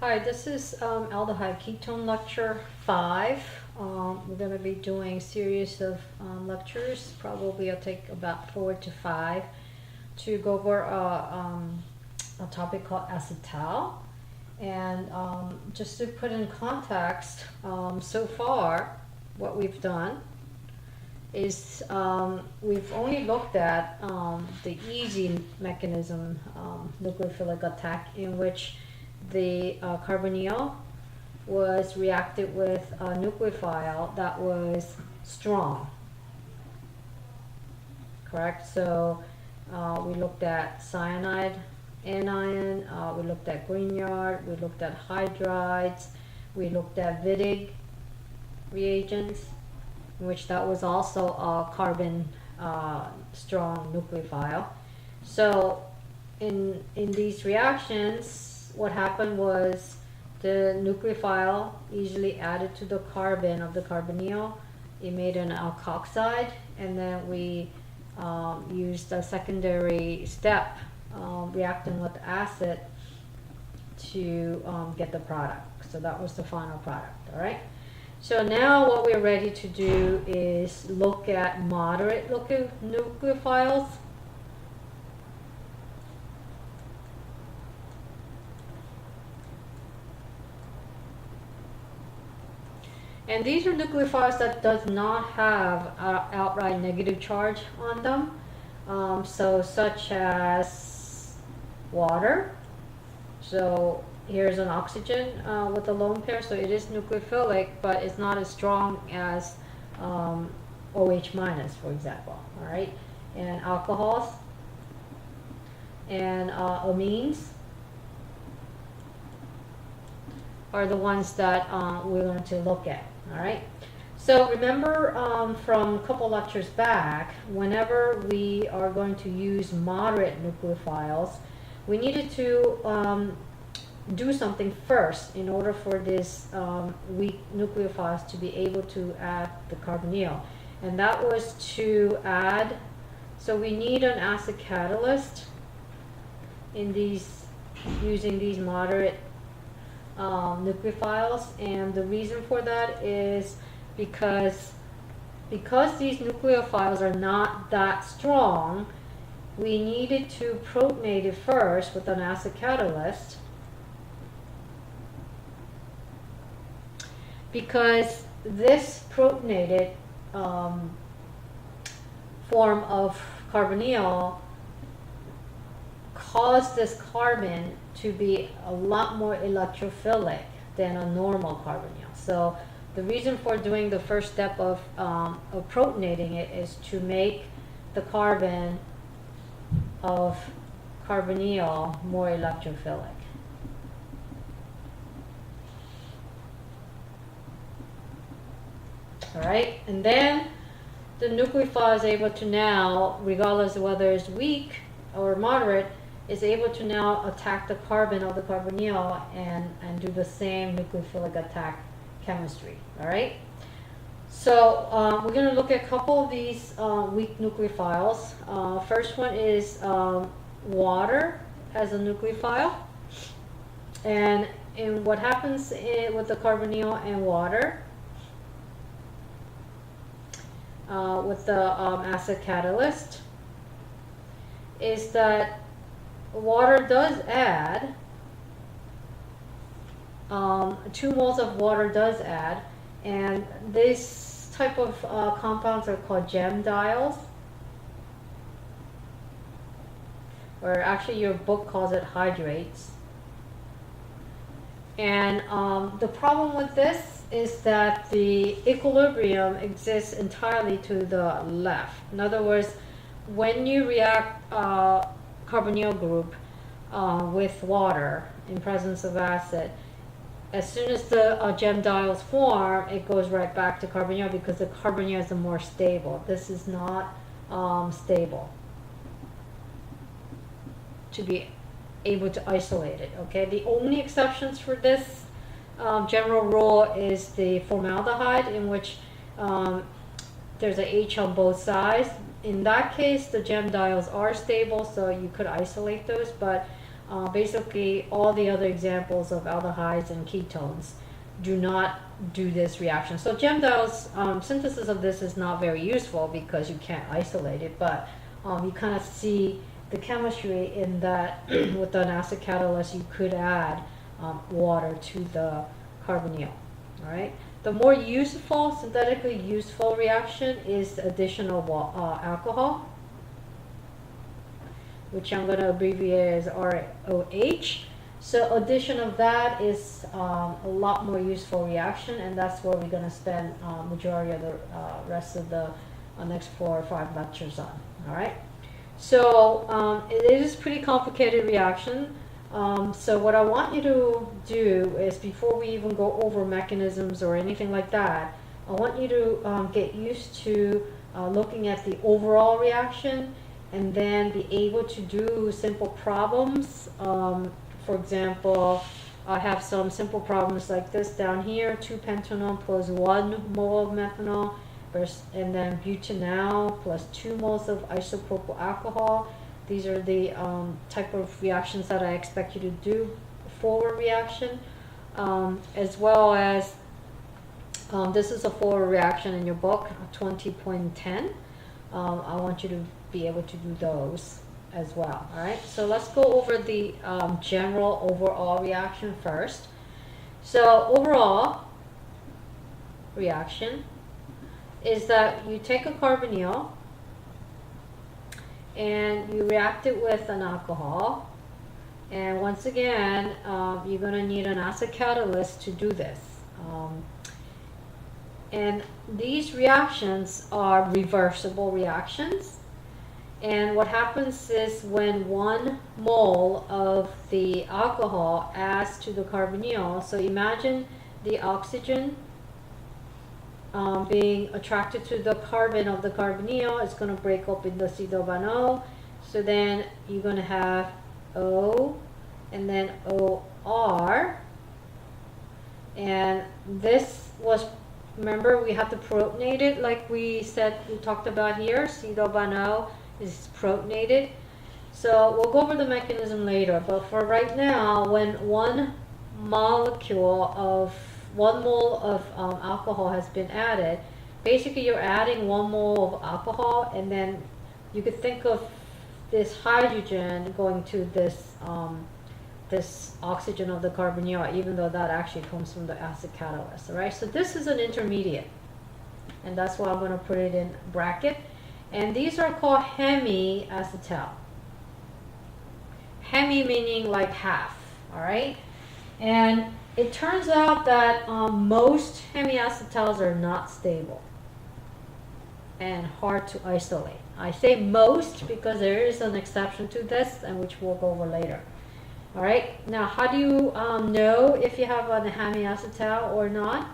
Hi, this is aldehyde ketone lecture 5. We're going to be doing a series of lectures. Probably I'll take about 4 to 5 to go over a topic called acetal. And just to put in context, so far what we've done is we've only looked at the easy mechanism, nucleophilic attack, in which the carbonyl was reacted with a nucleophile that was strong, correct? So we looked at cyanide, anion, we looked at Grignard, we looked at hydrides, we looked at Wittig reagents, in which that was also a carbon strong nucleophile. So in these reactions, what happened was the nucleophile easily added to the carbon of the carbonyl. It made an alkoxide, and then we used a secondary step reacting with acid to get the product. So that was the final product. All right. So now what we're ready to do is look at moderate nucleophiles. And these are nucleophiles that does not have an outright negative charge on them. So such as water. So here's an oxygen with a lone pair, so it is nucleophilic, but it's not as strong as OH minus, for example. All right, and alcohols and amines are the ones that we're going to look at. All right. So remember from a couple lectures back, whenever we are going to use moderate nucleophiles, we needed to do something first in order for this weak nucleophiles to be able to add the carbonyl, and that was to add. So we need an acid catalyst in these, using these moderate nucleophiles, and the reason for that is because these nucleophiles are not that strong, we needed to protonate it first with an acid catalyst, because this protonated form of carbonyl caused this carbon to be a lot more electrophilic than a normal carbonyl. So the reason for doing the first step of protonating it is to make the carbon of carbonyl more electrophilic. All right, and then the nucleophile is able to now, regardless of whether it's weak or moderate, is able to now attack the carbon of the carbonyl and do the same nucleophilic attack chemistry. All right. So we're going to look at a couple of these weak nucleophiles. First one is water as a nucleophile, and what happens with the carbonyl and water with the acid catalyst is that water does add, 2 moles of water does add, and this type of compounds are called chem diols, or actually your book calls it hydrates. And the problem with this is that the equilibrium exists entirely to the left. In other words, when you react carbonyl group with water in presence of acid, as soon as the chem diols form, it goes right back to carbonyl, because the carbonyl is the more stable. This is not stable to be able to isolate it. Okay, the only exceptions for this general rule is the formaldehyde, in which there's a H on both sides. In that case, the chem diols are stable, so you could isolate those, but basically all the other examples of aldehydes and ketones do not do this reaction. So Gemdal's synthesis of this is not very useful because you can't isolate it, but you kind of see the chemistry in that with an acid catalyst you could add water to the carbonyl. All right. The more useful, synthetically useful reaction is the addition of alcohol, which I'm going to abbreviate as ROH. So addition of that is a lot more useful reaction, and that's where we're going to spend majority of the rest of the next 4 or 5 lectures on. All right. So it is a pretty complicated reaction. So what I want you to do is, before we even go over mechanisms or anything like that, I want you to get used to looking at the overall reaction and then be able to do simple problems. For example, I have some simple problems like this down here: 2-pentanol plus 1 mole of methanol, and then butanol plus 2 moles of isopropyl alcohol. These are the type of reactions that I expect you to do forward reaction, as well as this is a forward reaction in your book, 20.10. I want you to be able to do those as well. All right, so let's go over the general overall reaction first. So overall reaction is that you take a carbonyl and you react it with an alcohol, and once again you're going to need an acid catalyst to do this, and these reactions are reversible reactions. And what happens is, when 1 mole of the alcohol adds to the carbonyl, so imagine the oxygen being attracted to the carbon of the carbonyl, it's going to break up in the acetal bond O. So then you're going to have O and then OR. And this was, remember, we have to protonate it like we said, we talked about here. Acetal bond O is protonated. So we'll go over the mechanism later, but for right now, when 1 molecule of 1 mole of alcohol has been added, basically you're adding 1 mole of alcohol, and then you could think of this hydrogen going to this this oxygen of the carbonyl, even though that actually comes from the acid catalyst. All right, so this is an intermediate, and that's why I'm going to put it in bracket. And these are called hemi-acetal. Hemi meaning like half. All right, and it turns out that most hemiacetals are not stable and hard to isolate. I say most because there is an exception to this, and which we'll go over later. All right, now how do you know if you have a hemiacetal or not?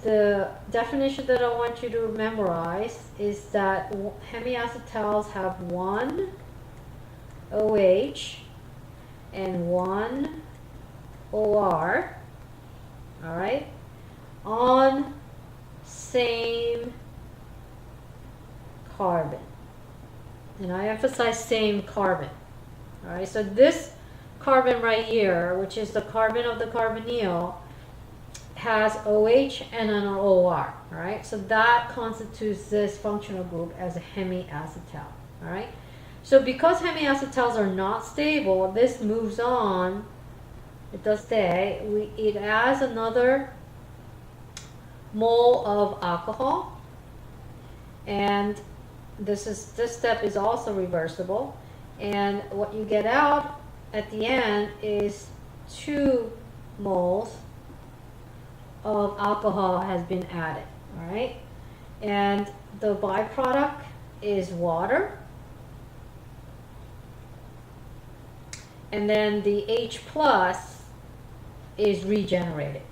The definition that I want you to memorize is that hemiacetals have 1 OH and 1 OR, all right, on same carbon. And I emphasize same carbon. All right, so this carbon right here, which is the carbon of the carbonyl, has OH and an OR. All right, so that constitutes this functional group as a hemiacetal. All right, so because hemiacetals are not stable, this moves on. It does stay. It adds another mole of alcohol, and this step is also reversible. And what you get out at the end is 2 moles of alcohol has been added. All right, and the byproduct is water, and then the H plus is regenerated.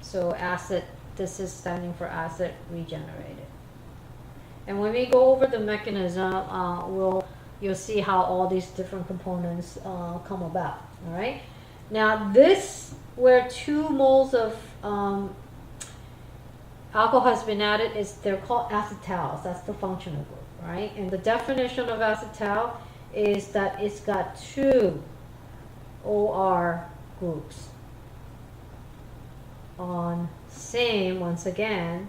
So acid, this is standing for acid regenerated. And when we go over the mechanism, you'll see how all these different components come about. All right. Now this, where 2 moles of alcohol has been added, they're called acetals. That's the functional group. right? And the definition of acetal is that it's got two OR groups on same, once again,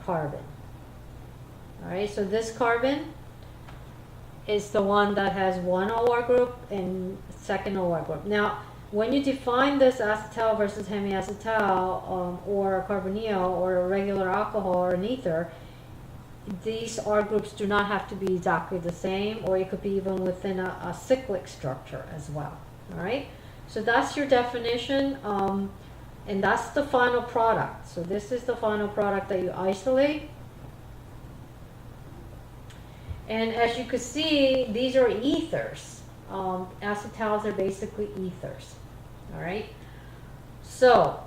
carbon. All right, so this carbon is the one that has one OR group and second OR group. Now, when you define this acetal versus hemiacetal, or carbonyl, or a regular alcohol, or an ether, these R groups do not have to be exactly the same, or it could be even within a cyclic structure as well. All right, so that's your definition, and that's the final product. So this is the final product that you isolate. And as you can see, these are ethers. Acetals are basically ethers. All right. So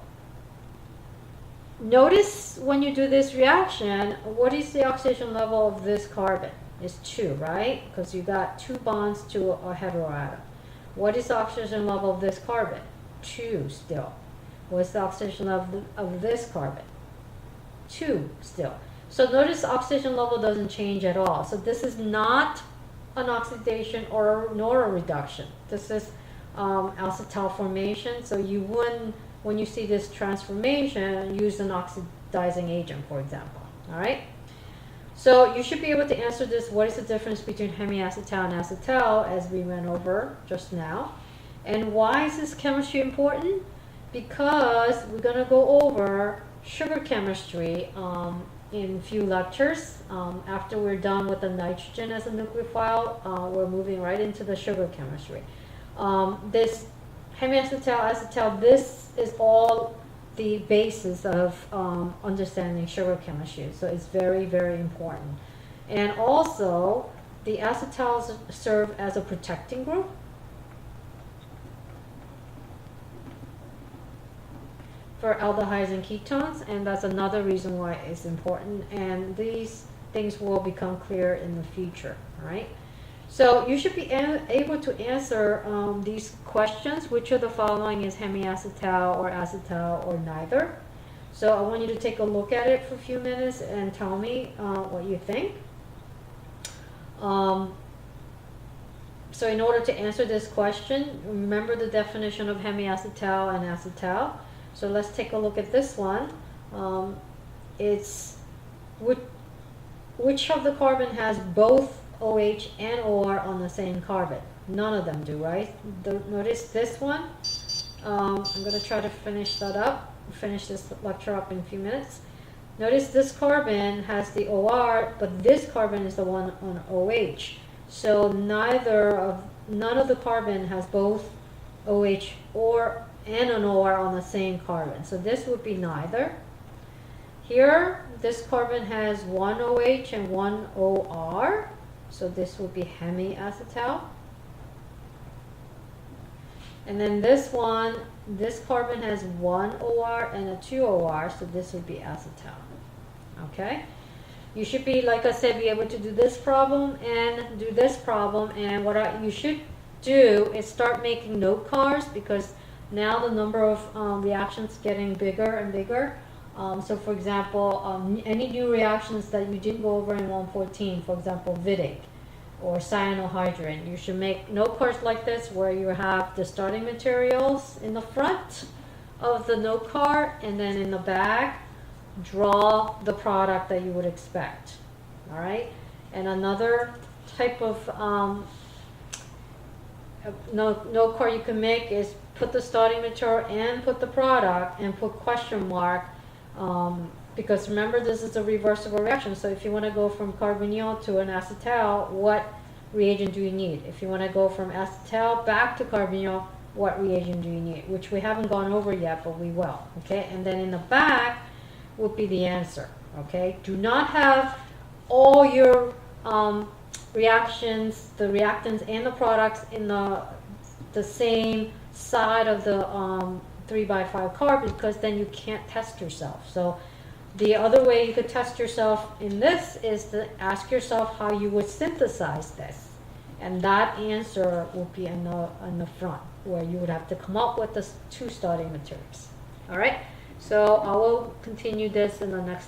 notice when you do this reaction, what is the oxidation level of this carbon? It's 2, right? Because you got 2 bonds to a heteroatom. What is the oxidation level of this carbon? 2 still. What's the oxidation level of this carbon? 2 still. So notice the oxidation level doesn't change at all. So this is not an oxidation nor a reduction. This is acetal formation. So you wouldn't, when you see this transformation, use an oxidizing agent, for example. All right. So you should be able to answer this. What is the difference between hemiacetal and acetal, as we went over just now? And why is this chemistry important? Because we're going to go over sugar chemistry in a few lectures. After we're done with the nitrogen as a nucleophile, we're moving right into the sugar chemistry. This hemiacetal, acetal, this is all the basis of understanding sugar chemistry. So it's very, very important. And also, the acetals serve as a protecting group. For aldehydes and ketones, and that's another reason why it's important, and these things will become clear in the future. All right, so you should be able to answer these questions. Which of the following is hemiacetal or acetal or neither? So I want you to take a look at it for a few minutes and tell me what you think. So in order to answer this question, remember the definition of hemiacetal and acetal. So let's take a look at this one. It's which of the carbon has both OH and OR on the same carbon? None of them do, right? Notice this one. I'm going to try to finish that up, finish this lecture up in a few minutes. Notice this carbon has the OR, but this carbon is the one on OH. So none of the carbon has both OH and an OR on the same carbon. So this would be neither. Here, this carbon has one OH and one OR. So this would be hemiacetal. And then this one, this carbon has one OR and a 2 OR. So this would be acetal. Okay? You should be, like I said, be able to do this problem and do this problem. And what you should do is start making note cards, because now the number of reactions getting bigger and bigger. So for example, any new reactions that you didn't go over in 114, for example, Wittig or cyanohydrin, you should make note cards like this where you have the starting materials in the front of the note card, and then in the back, draw the product that you would expect. All right? And another type of note card you can make is put the starting material and put the product and put question mark, because remember, this is a reversible reaction. So if you want to go from carbonyl to an acetal, what reagent do you need? If you want to go from acetal back to carbonyl, what reagent do you need? Which we haven't gone over yet, but we will. Okay, and then in the back would be the answer. Okay, do not have all your reactions, the reactants and the products in the same side of the 3x5 carbon, because then you can't test yourself. So the other way you could test yourself in this is to ask yourself how you would synthesize this, and that answer will be in the front, where you would have to come up with the 2 starting materials. All right, so I will continue this in the next lecture.